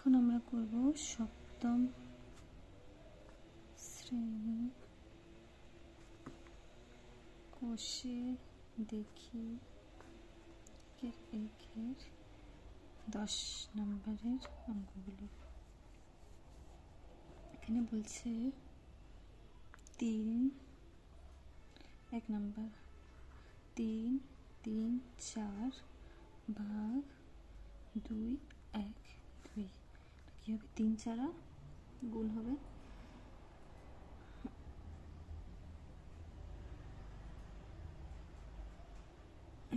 এখন আমরা করব সপ্তম শ্রেণী কোষে দেখি একের 10 নম্বরের অঙ্কগুলো। এখানে বলছে 1 নম্বর 3, 3, 4 ভাগ 2, 1, 2 কি হবে? 3 4 গুণ হবে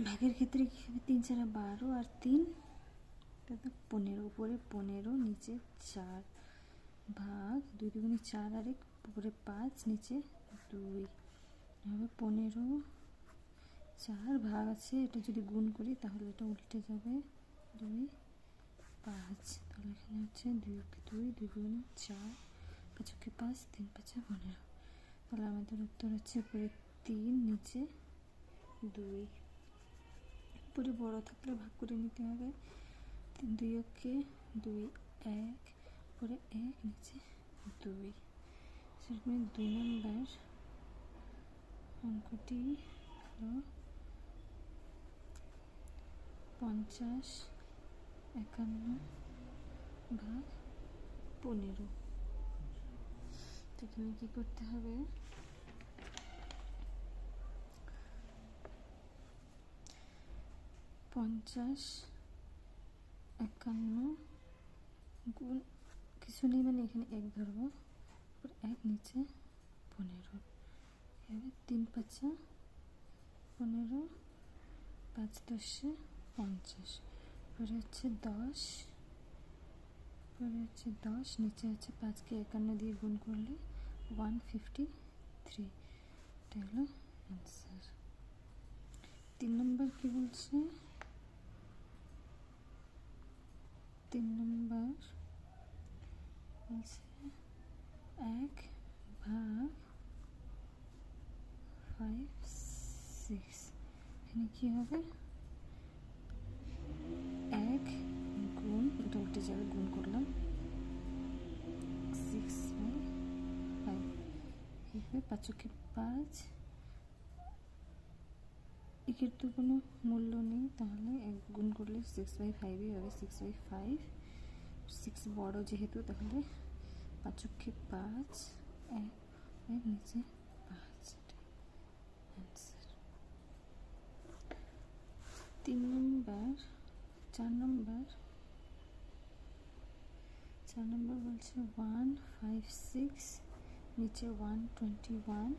ভাগের ক্ষেত্রে কি হবে? 3 4 12 আর 3 15, উপরে 15 নিচে 4 ভাগ 2 2 4 আর 1 উপরে 5 নিচে 2 হবে 15 4 ভাগ আছে, এটা যদি গুণ করি তাহলে এটা উল্টে যাবে 2 5, তাহলে এখানে হচ্ছে 2 2 2 গুণ 4 5 5 3 5 15, তাহলে আমাদের উত্তর হচ্ছে উপরে 3 নিচে 2। উপরে বড় থাকলে ভাগ করে নিতে হবে, 2 কে 2 1 উপরে 1 নিচে 2। সেরকম 2 নম্বর অঙ্কটি হলো 50 51 ভাগ 15। এখানে কি করতে হবে? 50 51 গুণ কিছু নেই, মানে এখানে 1 ধরবো, 1 নিচে 15 এভাবে 3 5 15 5 10 50, পরে হচ্ছে 10, পরে হচ্ছে 10 নিচে হচ্ছে 5কে 51 দিয়ে গুণ করলে 153, এটা হলো অ্যান্সার। 3 নম্বর কি বলছে? 3 নম্বর বলছে 1 ভাগ 5 6, এখানে কি হবে? 1 গুণ, এটা উল্টে যাবে, গুণ করলাম 6/5, এখানে 5 কে 5, একের তো কোনো মূল্য নেই, তাহলে 1 গুণ করলে 6/5ই হবে, 6/5, 6 বড় যেহেতু, তাহলে 5 কে 5 1 নিচে 5, অ্যান্সার। 3 নম্বর 4 নম্বর বলছে 156 নিচে 121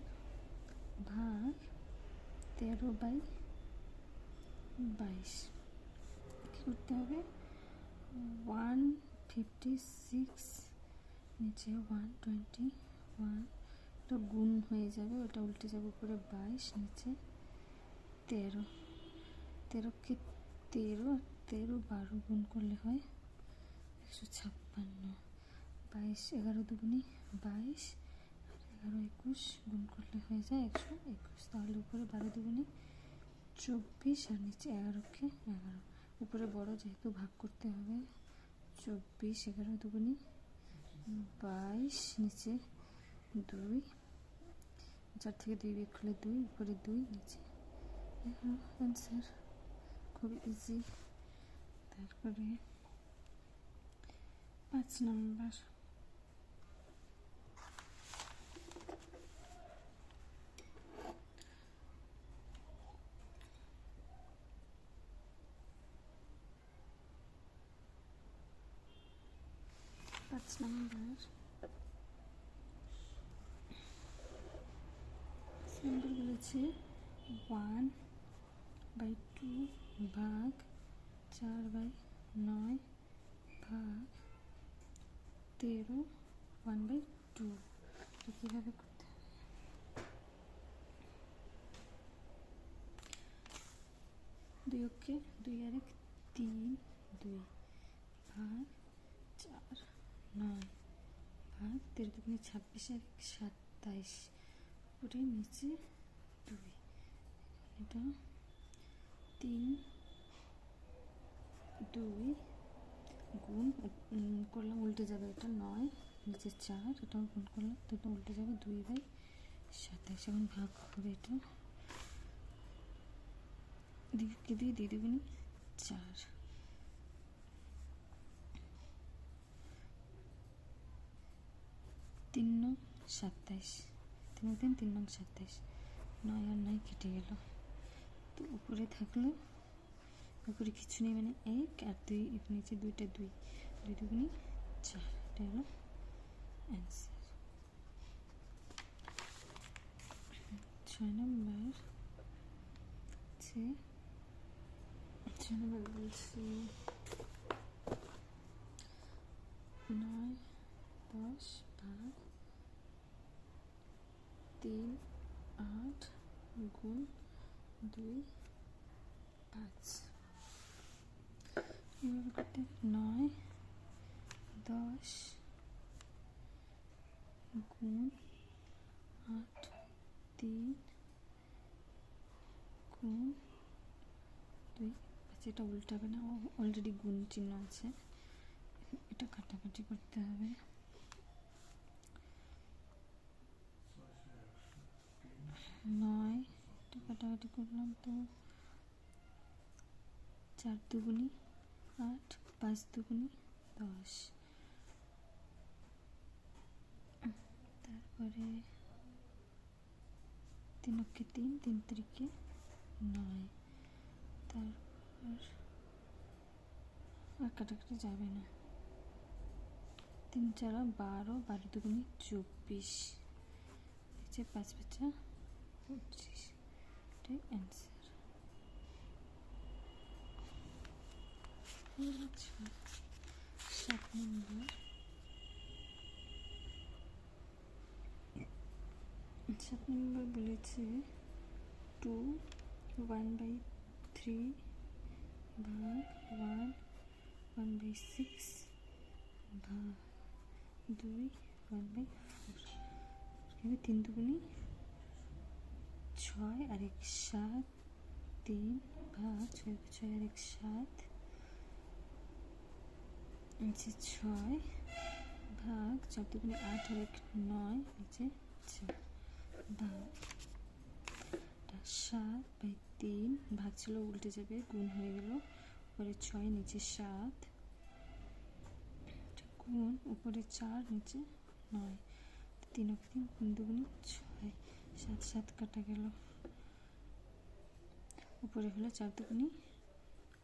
ভাগ 13/22, কি করতে হবে? 156 নিচে 121, ওটা গুণ হয়ে যাবে, ওটা উল্টে যাবে, উপরে 22 নিচে 13, 13 কে 13 13 12 গুণ করলে হয় 156, 22 11 দুগুণি 22, 11 21 গুণ করলে হয়ে যায় 121, তাহলে উপরে 12 দুগুণি 24 আর নিচে 11 কে 11, উপরে বড় যেহেতু ভাগ করতে হবে, 24 11 দুগুণি 22 নিচে 2, 4 থেকে 2 বিয়োগ করলে 2, উপরে 2 নিচে 11, অ্যান্সার। খুবই ইজি। তারপরে 5 নম্বর 5 নম্বর বলেছে 1/2 ভাগ 4/9 ভাগ 13 1/2, কীভাবে করতে হবে? 2 কে 2 আর 1 3 2 ভাগ 4 9 ভাগ 13 দুগুণে 26 আর 27, উপরে নিচে 2, এটা 3 2 গুণ করলাম, উল্টে যাবে, এটা 9 নিচে 4, এটাও গুণ করলাম তো এটা উল্টে যাবে, 2/27। এখন ভাগ হবে এটা, দিকে দিয়ে 2 দুগুণে 4, 3 নং 27, 3 3 3 নং 27, 9 আর 9 কেটে গেল। তো উপরে থাকলো, উপরে কিছু নেই মানে 1 আর 2, নিচে 2টা 2, 2 দুগুণে 4, এটা হলো অ্যান্সার। 6 নম্বর হচ্ছে, 6 নম্বর বলছি 9 10 ভাগ 3 8 গুণ 2 5। এবার করতে 9 10 গুণ 8 3 গুণ 2 5। এটা উল্টাবে না, অলরেডি গুণ চিহ্ন আছে, এটা কাটাকাটি করতে হবে। 9 এটা কাটাকাটি করলাম তো 4 দুগুণে 8, 5 দুগুণে 10, তারপরে 3 অক্ষে 3, 3 তিরিকে 9, তারপর আর কাটাকাটি যাবে না, 3 4 12, 12 দুগুণে 24, নিচে 5 5 25, এটাই অ্যান্সার। 7 নম্বর, 7 নম্বর বলেছে 2 1/3 ভাগ 1 1/6 ভাগ 2 1/4। 3 দুগুণে 6 আর 1 7, 3 ভাগ 6 6 আর 1 7, নিচে 6 ভাগ 4 দুগুণে 8 আর 1 9, নিচে 4 ভাগ 7/3 ভাগ ছিল উল্টে যাবে, গুণ হয়ে গেল, উপরে 6 নিচে 7 গুণ উপরে 4 নিচে 9, 3 3 3 দুগুণে 6, 7 7 কাটা গেল, উপরে হলো 4 দুগুণে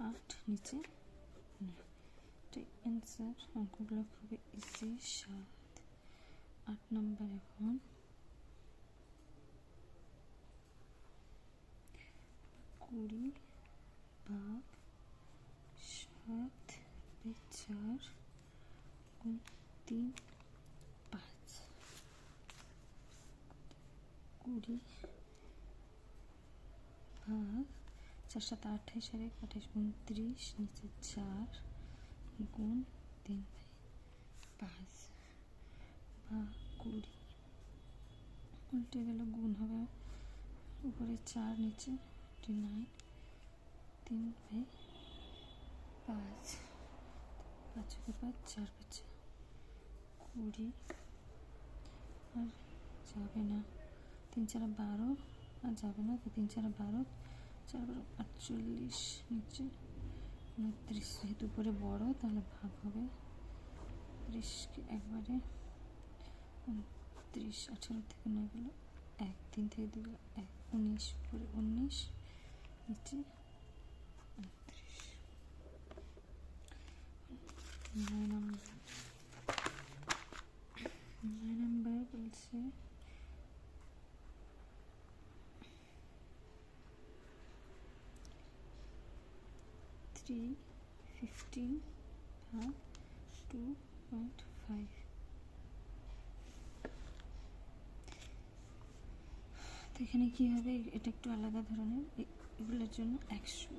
8 নিচে 9, এটাই অ্যান্সার। অঙ্কগুলো খুবই ইজি। 7 8 নম্বর এখন 20 ভাগ 7/4 গুণ 3 5, 20 ভাগ 4 7 28 আর 1 28 29, নিচে 4 গুণ 3/5 ভাগ 20, উল্টে গেল, গুণ হবে, উপরে 4 নিচে 9, 3/5, 5 5 4 5 20, আর যাবে না, 3 4 12, আর যাবে না, তো 3 4 12, 4 12 48, নিচে 29, যেহেতু উপরে বড় তাহলে ভাগ হবে, 30কে একবারে 29, 18 থেকে 9 গেল 1, 3 থেকে 2 গেল 1, 19, উপরে 19, নিচে 29। 9 নম্বর বলছে 3 15 ভাগ 2.5। তো এখানে কী হবে, এটা একটু আলাদা ধরনের, এগুলোর জন্য 100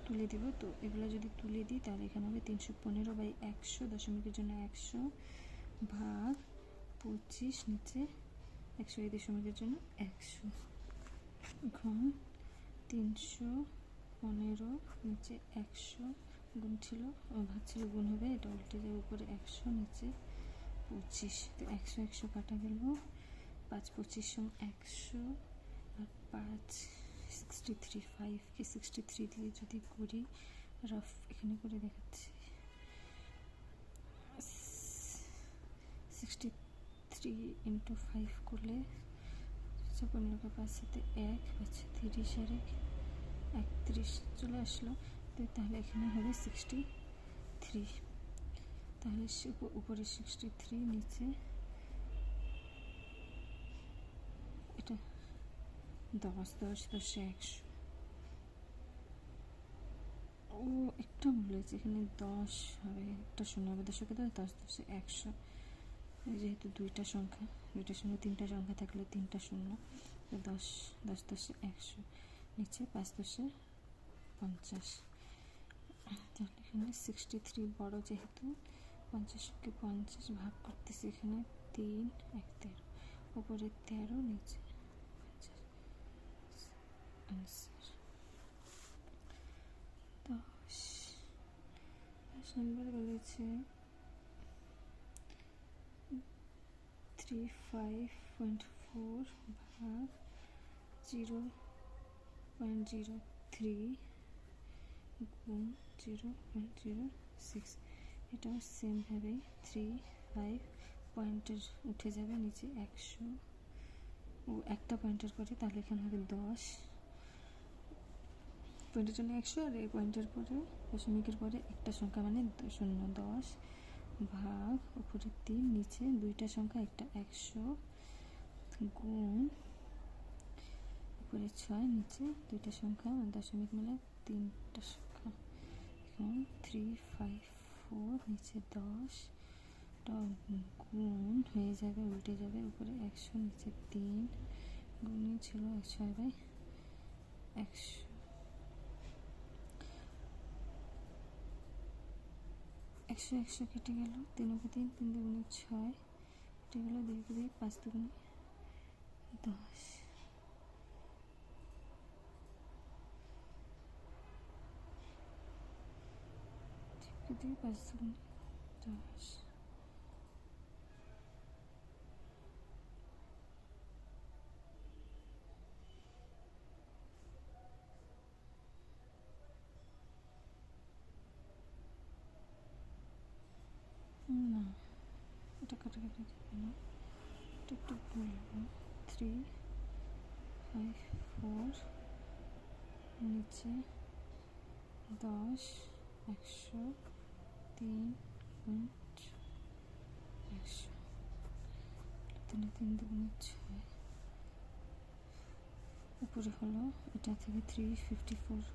তুলে দেব, তো এগুলো যদি তুলে দিই তাহলে এখানে হবে 315/100, দশমিকের জন্য 100 ভাগ 25, নিচে 100, এই দশমিকের জন্য 100, এখন 315 নিচে 100 গুণ ছিল, ভাগ ছিল গুণ হবে, এটা উল্টে যাবে, উপরে 100 নিচে 25। তো 100 100 কাটা গেল, 5 25 100 আর 5 63, 5কে 63 দিয়ে যদি করি, রাফ এখানে করে দেখাচ্ছি, 63 ইন্টু 5 করলে 15 5 সাথে 1 পাচ্ছে 30 আর 31 চলে আসলো। তো তাহলে এখানে হবে 63, তাহলে উপরে 63 নিচে এটা 10 10 10 100। ও একটা বলেছে এখানে 10 হবে, একটা শূন্য হবে, 10কে 10 10 10 100, যেহেতু দুইটা সংখ্যা, দুইটার সঙ্গে তিনটা সংখ্যা থাকলে তিনটা শূন্য, তো 10 10 10 100 নিচে 5 10 50। তাহলে এখানে 63 বড়, যেহেতু 50কে 50 ভাগ করতেছি, এখানে 3 1 13, উপরে 13 নিচে 50। আনসার 10 নম্বর বলেছে 35.4 ভাগ 0.03 গুণ 0.06। এটাও সেমভাবেই 3 5 পয়েন্টের উঠে যাবে, নিচে 100 ও একটা পয়েন্টের পরে, তাহলে এখানে হবে 10 পয়েন্টের জন্য 100, আর এই পয়েন্টের পরে দশমিকের পরে একটা সংখ্যা মানে 0 10 ভাগ উপরে 3 নিচে দুইটা সংখ্যা, একটা 100 গুণ উপরে 6 নিচে দুইটা সংখ্যা মানে দশমিক মিলে তিনটা সংখ্যা, এখন 3 5 4 নিচে 10 গুণ হয়ে যাবে, উল্টে যাবে, উপরে 100 নিচে 3 গুণই ছিল 6/100, 100 100 কেটে গেল, 3 3 3 দুগুণে 6 কেটে গেল, 2 2 5 দুগুণে 10, 2 5 দুগুণে 10। না, এটা কাটাকাটি যাবে না, এটা একটু বলবো। 3 5 4 নিচে 10 100 3 গুণ 100, 3 3 দুগুণে 6, উপরে হলো এটা থেকে 354,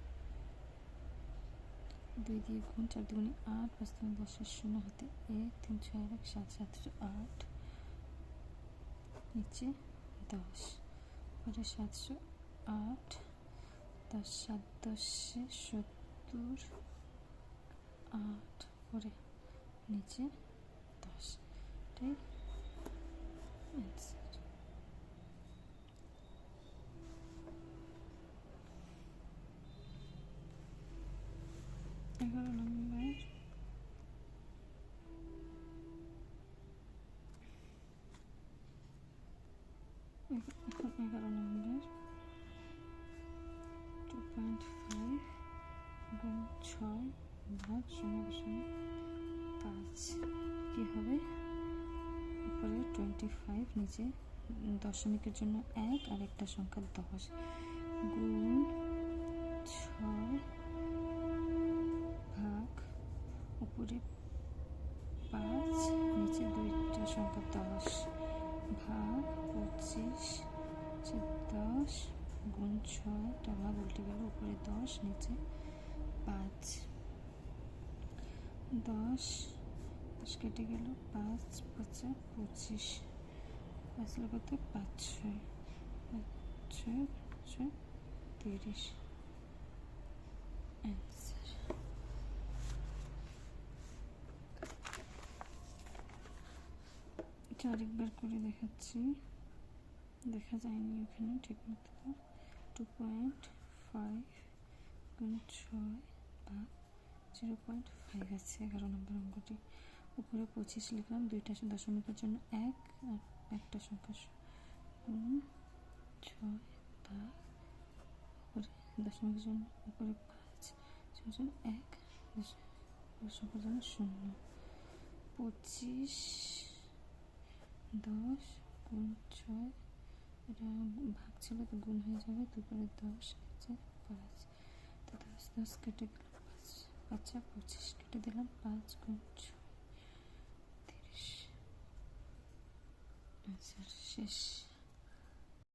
2 দিয়ে গুণ, 4 দুগুণে 8, 5 দুগুণে 10, 0 হাতে 1, 3 6 1 7 7 8 নিচে 10, পরে 708, 10 7 10 70 8, পরে নিচে 10, এটাই অ্যান্সার। 11 নম্বর এখন 11 নম্বর 2.5 গুণ 6 ভাগ 0.5 কী হবে, উপরে 25 নিচে দশমিকের জন্য 1 আর একটা সংখ্যা 10 গুণ 6 ভাগ উপরে 5 নিচে দুইটা সংখ্যা 10 ভাগ 25 10 গুণ 6টা ভাগ উল্টে গেল, উপরে 10 নিচে 5, 10 10 কেটে গেল, 5 5 25, 5 লাগাতে 5 6 5 6 30, অ্যান্সার। এটা আরেকবার করে দেখাচ্ছি, দেখা যায়নি ওখানে ঠিক মতো। 2.5 গুণ 6 ভাগ 0.5 আছে 11 নম্বর অঙ্কটি। উপরে 25 লিখলাম, দুইটা দশমিকের জন্য 1 আর একটা সংখ্যা 6 ভাগ উপরে দশমিকের জন্য উপরে 5 জন্য 1 সংখ্যার জন্য 0। 25 10 গুণ 6, এটা ভাগ ছিল তো গুণ হয়ে যাবে, দুপুরে 10 নিচে 5, তো 10 10 কেটে গেল, 5 5 25 কেটে দিলাম, 5 গুণ 6 30। আচ্ছা শেষ।